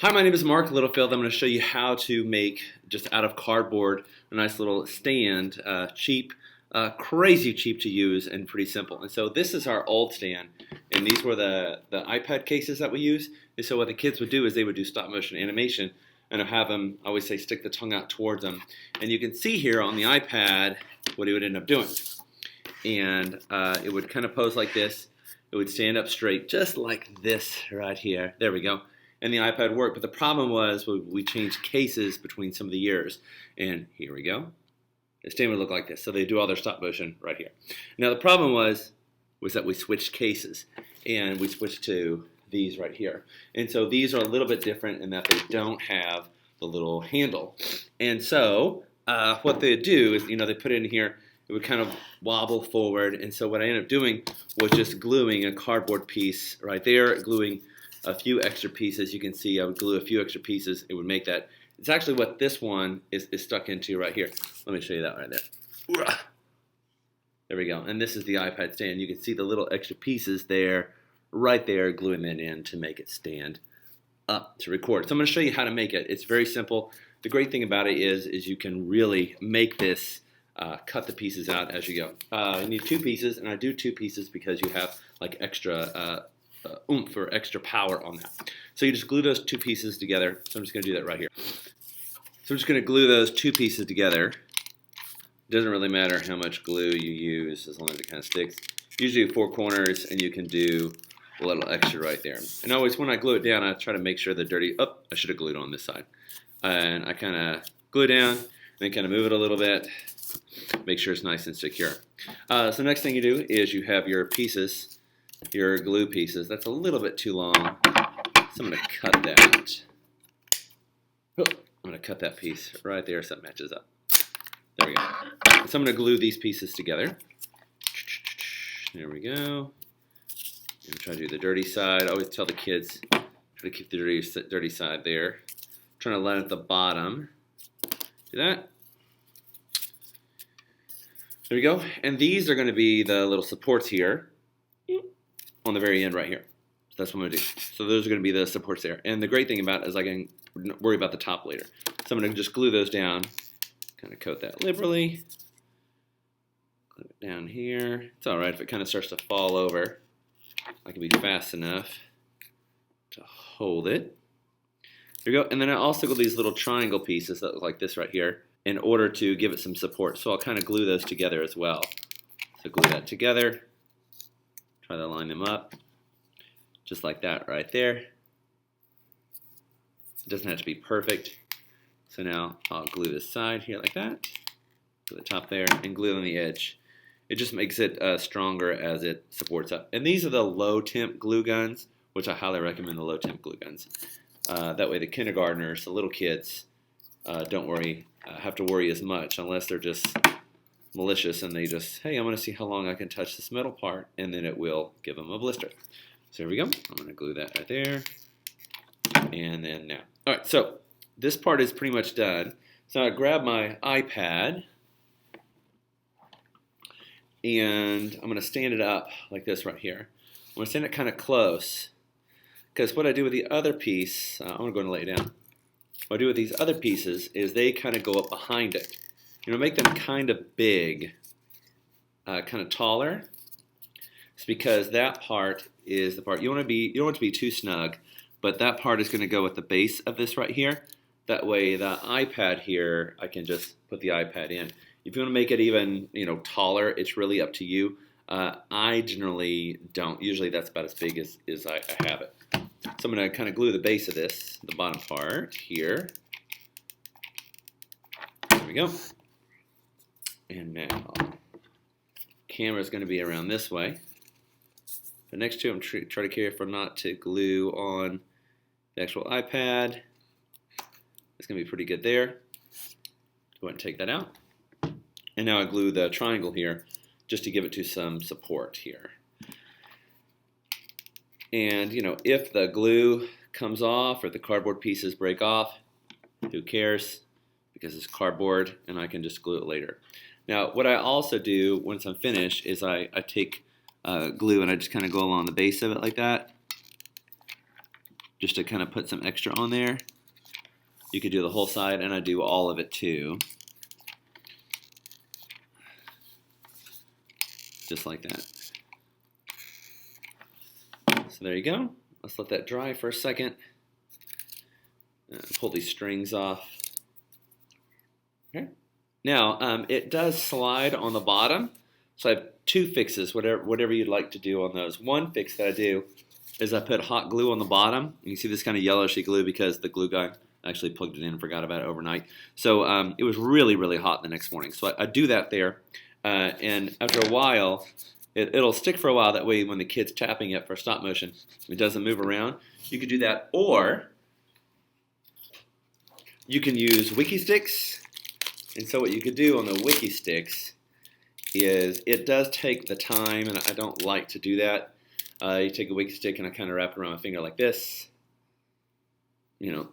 Hi, my name is Mark Littlefield. I'm going to show you how to make, just out of cardboard, a nice little stand, cheap, crazy cheap to use and pretty simple. And so this is our old stand, and these were the iPad cases that we use. And so what the kids would do is they would do stop motion animation and have them, I always say, stick the tongue out towards them. And you can see here on the iPad what he would end up doing. And it would kind of pose like this. It would stand up straight, just like this right here. There we go. And the iPad worked, but the problem was we changed cases between some of the years. And here we go. The stand would look like this. So they do all their stop motion right here. Now the problem was that we switched cases, and we switched to these right here. And so these are a little bit different in that they don't have the little handle. And so what they do is, they put it in here. It would kind of wobble forward. And so what I ended up doing was just gluing a cardboard piece right there, gluing a few extra pieces. You can see I would glue a few extra pieces. It would make that. It's actually what this one is stuck into right here. Let me show you that right there. There we go. And this is the iPad stand. You can see the little extra pieces there, right there, gluing that in to make it stand up to record. So I'm going to show you how to make it. It's very simple. The great thing about it is you can really make this, cut the pieces out as you go. You need two pieces, and I do two pieces because you have like extra oomph or extra power on that. So you just glue those two pieces together. So I'm just going to do that right here. So I'm just going to glue those two pieces together. It doesn't really matter how much glue you use as long as it kind of sticks. Usually 4 corners, and you can do a little extra right there. And always when I glue it down, I try to make sure the dirty, I should have glued on this side. And I kind of glue it down, and then kind of move it a little bit, make sure it's nice and secure. So next thing you do is you have your pieces, your glue pieces. That's a little bit too long, so I'm going to cut that. I'm going to cut that piece right there so it matches up. There we go. So I'm going to glue these pieces together. There we go. And try to do the dirty side. I always tell the kids, try to keep the dirty side there. Trying to line at the bottom. Do that. There we go. And these are going to be the little supports here on the very end right here. So that's what I'm going to do. So those are going to be the supports there. And the great thing about it is I can worry about the top later. So I'm going to just glue those down. Kind of coat that liberally. Glue it down here. It's all right if it kind of starts to fall over. I can be fast enough to hold it. There you go. And then I also glue these little triangle pieces that look like this right here in order to give it some support. So I'll kind of glue those together as well. So glue that together. Try to line them up. Just like that right there. It doesn't have to be perfect. So now I'll glue this side here like that. To the top there and glue on the edge. It just makes it stronger as it supports up. And these are the low temp glue guns, which I highly recommend the low temp glue guns. That way the kindergartners, the little kids, don't have to worry as much unless they're just malicious and they just, hey, I'm going to see how long I can touch this metal part, and then it will give them a blister. So here we go. I'm going to glue that right there. And then now. All right, so this part is pretty much done. So I grab my iPad, and I'm going to stand it up like this right here. I'm going to stand it kind of close, because what I do with the other piece, I'm going to go and lay it down. What I do with these other pieces is they kind of go up behind it. Make them kind of big, kind of taller. It's because that part is the part you don't want it to be too snug, but that part is going to go at the base of this right here. That way, the iPad here, I can just put the iPad in. If you want to make it even, taller, it's really up to you. I generally don't. Usually, that's about as big as I have it. So I'm going to kind of glue the base of this, the bottom part here. There we go. And now, camera's going to be around this way. But next to, I'm try to careful not to glue on the actual iPad. It's going to be pretty good there. Go ahead and take that out. And now I glue the triangle here just to give it to some support here. And, if the glue comes off or the cardboard pieces break off, who cares? Because it's cardboard and I can just glue it later. Now, what I also do once I'm finished is I take glue and I just kind of go along the base of it like that. just to kind of put some extra on there. You could do the whole side, and I do all of it too. Just like that. So there you go. Let's let that dry for a second. Pull these strings off. Okay. Now, it does slide on the bottom, so I have two fixes, whatever you'd like to do on those. One fix that I do is I put hot glue on the bottom. You can see this kind of yellowishy glue because the glue guy actually plugged it in and forgot about it overnight. So it was really, really hot the next morning. So I do that there, and after a while, it'll stick for a while. That way when the kid's tapping it for stop motion, it doesn't move around. You could do that, or you can use wiki sticks. And so what you could do on the wiki sticks is, it does take the time, and I don't like to do that. You take a wiki stick and I kind of wrap it around my finger like this, you know,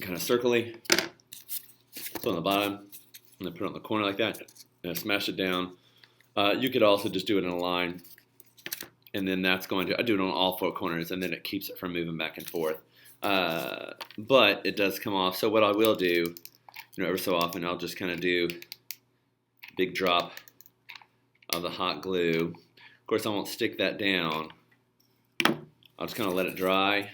kind of circly. So on the bottom, and then put it on the corner like that, and I smash it down. You could also just do it in a line, and then that's going to, I do it on all four corners, and then it keeps it from moving back and forth. But it does come off. So what I will do, you know, every so often, I'll just kind of do a big drop of the hot glue. Of course, I won't stick that down. I'll just kind of let it dry,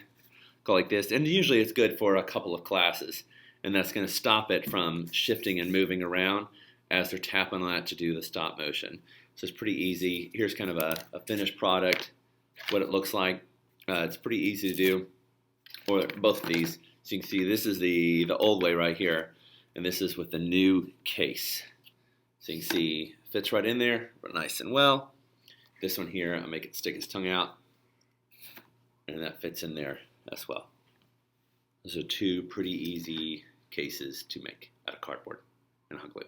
go like this. And usually it's good for a couple of classes, and that's going to stop it from shifting and moving around as they're tapping on that to do the stop motion. So it's pretty easy. Here's kind of a finished product, what it looks like. It's pretty easy to do, or both of these. So you can see this is the old way right here, and this is with the new case. So you can see it fits right in there, but nice and well. This one here, I make it stick its tongue out, and that fits in there as well. Those are two pretty easy cases to make out of cardboard and hot glue.